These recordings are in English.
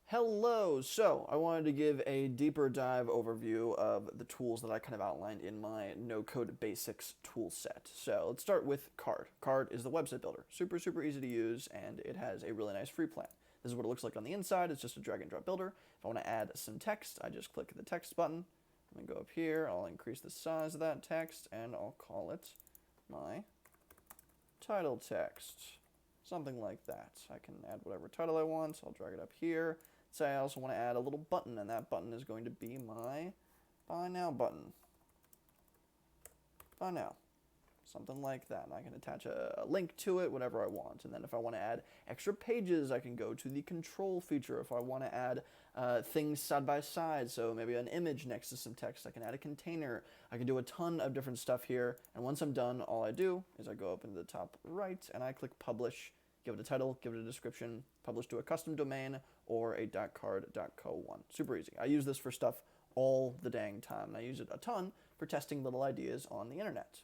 Hello! So, I wanted to give a deeper dive overview of the tools that I kind of outlined in my no-code basics tool set. So, let's start with Card. Card is the website builder. Super, super easy to use, and it has a really nice free plan. This is what it looks like on the inside. It's just a drag and drop builder. If I want to add some text, I just click the text button. I'm going to go up here. I'll increase the size of that text, and I'll call it my title text. Something like that. I can add whatever title I want. I'll drag it up here. Say I also want to add a little button, and that button is going to be my Buy Now button. Buy Now. Something like that. And I can attach a link to it, whatever I want. And then if I want to add extra pages, I can go to the control feature. If I want to add things side by side, so maybe an image next to some text, I can add a container. I can do a ton of different stuff here. And once I'm done, all I do is I go up into the top right, and I click Publish. Give it a title, give it a description, publish to a custom domain or a .card.co one. Super easy. I use this for stuff all the dang time, and I use it a ton for testing little ideas on the internet.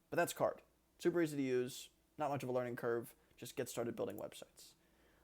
But that's Card. Super easy to use, not much of a learning curve, just get started building websites.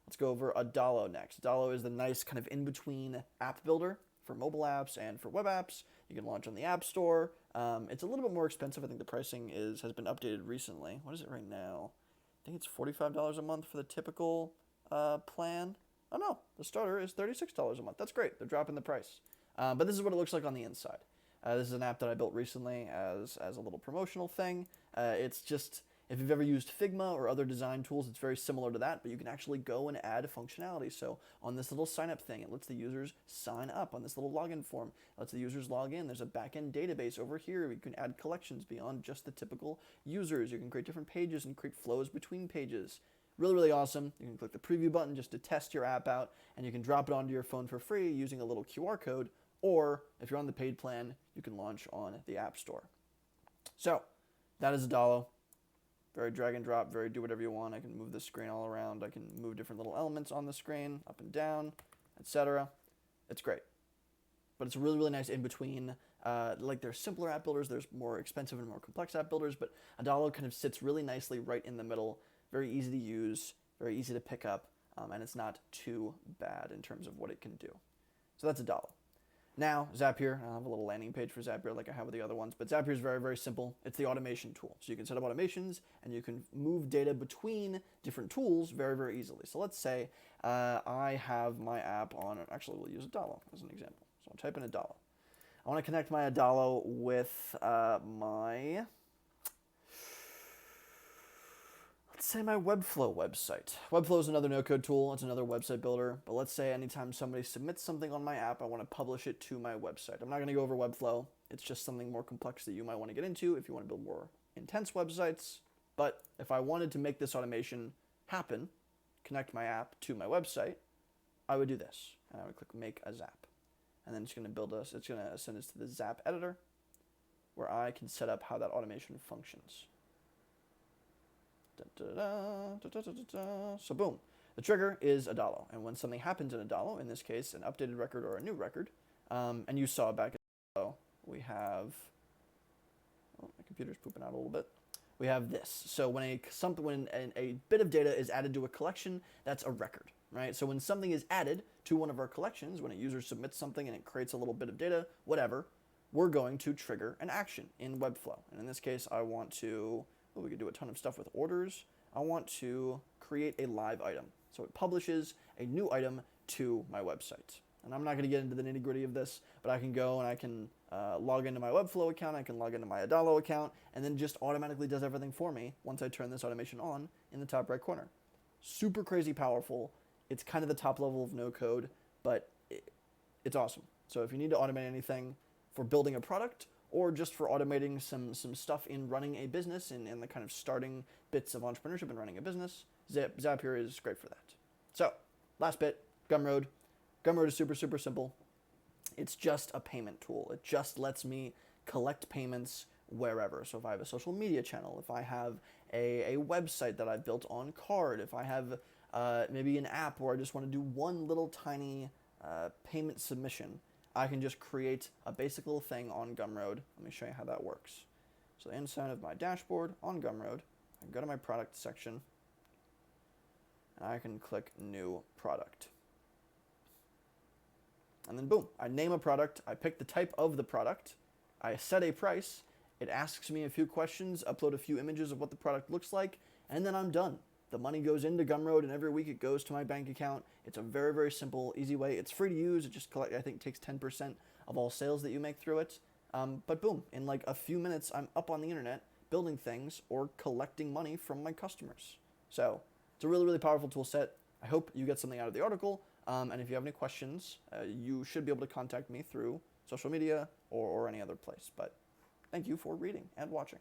Let's go over Adalo next. Adalo is the nice kind of in-between app builder for mobile apps and for web apps. You can launch on the App Store. It's a little bit more expensive. I think the pricing has been updated recently. What is it right now? I think it's $45 a month for the typical plan. Oh no, the starter is $36 a month. That's great. They're dropping the price. But this is what it looks like on the inside. This is an app that I built recently as a little promotional thing. It's just, if you've ever used Figma or other design tools, it's very similar to that, but you can actually go and add functionality. So on this little sign up thing, it lets the users sign up. On this little login form, it lets the users log in. There's a backend database over here. You can add collections beyond just the typical users. You can create different pages and create flows between pages. Really, really awesome. You can click the preview button just to test your app out, and you can drop it onto your phone for free using a little QR code, or if you're on the paid plan, you can launch on the App Store. So that is Adalo. Very drag and drop, very do whatever you want. I can move the screen all around. I can move different little elements on the screen, up and down, etc. It's great. But it's really, really nice in between. Like there's simpler app builders, there's more expensive and more complex app builders, but Adalo kind of sits really nicely right in the middle. Very easy to use, very easy to pick up, and it's not too bad in terms of what it can do. So that's Adalo. Now, Zapier, I'll have a little landing page for Zapier like I have with the other ones, but Zapier is very, very simple. It's the automation tool. So you can set up automations, and you can move data between different tools very, very easily. So let's say I have my app on, actually we'll use Adalo as an example. So I'll type in Adalo. I want to connect my Adalo with my, let's say my Webflow website. Webflow is another no-code tool. It's another website builder. But let's say anytime somebody submits something on my app, I want to publish it to my website. I'm not going to go over Webflow. It's just something more complex that you might want to get into if you want to build more intense websites. But if I wanted to make this automation happen, connect my app to my website, I would do this. And I would click Make a Zap. And then it's going to build us. It's going to send us to the Zap editor, where I can set up how that automation functions. So boom, the trigger is Adalo, and when something happens in Adalo, in this case an updated record or a new record, and you saw back in Adalo, we have, oh, my computer's pooping out a little bit. We have this. So when a bit of data is added to a collection, that's a record, right? So when something is added to one of our collections, when a user submits something and it creates a little bit of data, whatever, we're going to trigger an action in Webflow. And in this case, I want to, we could do a ton of stuff with orders. I want to create a live item. So it publishes a new item to my website. And I'm not going to get into the nitty gritty of this, but I can go and I can log into my Webflow account, I can log into my Adalo account, and then just automatically does everything for me once I turn this automation on in the top right corner. Super crazy powerful. It's kind of the top level of no code, but it's awesome. So if you need to automate anything for building a product, or just for automating some stuff in running a business and the kind of starting bits of entrepreneurship and running a business, Zapier is great for that. So, last bit, Gumroad. Gumroad is super, super simple. It's just a payment tool. It just lets me collect payments wherever. So if I have a social media channel, if I have a website that I've built on Card, if I have maybe an app where I just want to do one little tiny payment submission, I can just create a basic little thing on Gumroad. Let me show you how that works. So inside of my dashboard on Gumroad, I can go to my product section, and I can click New Product. And then boom, I name a product, I pick the type of the product, I set a price, it asks me a few questions, upload a few images of what the product looks like, and then I'm done. The money goes into Gumroad, and every week it goes to my bank account. It's a very, very simple, easy way. It's free to use. It just, I think, takes 10% of all sales that you make through it. But boom, in like a few minutes, I'm up on the internet building things or collecting money from my customers. So it's a really, really powerful tool set. I hope you get something out of the article. And if you have any questions, you should be able to contact me through social media or any other place. But thank you for reading and watching.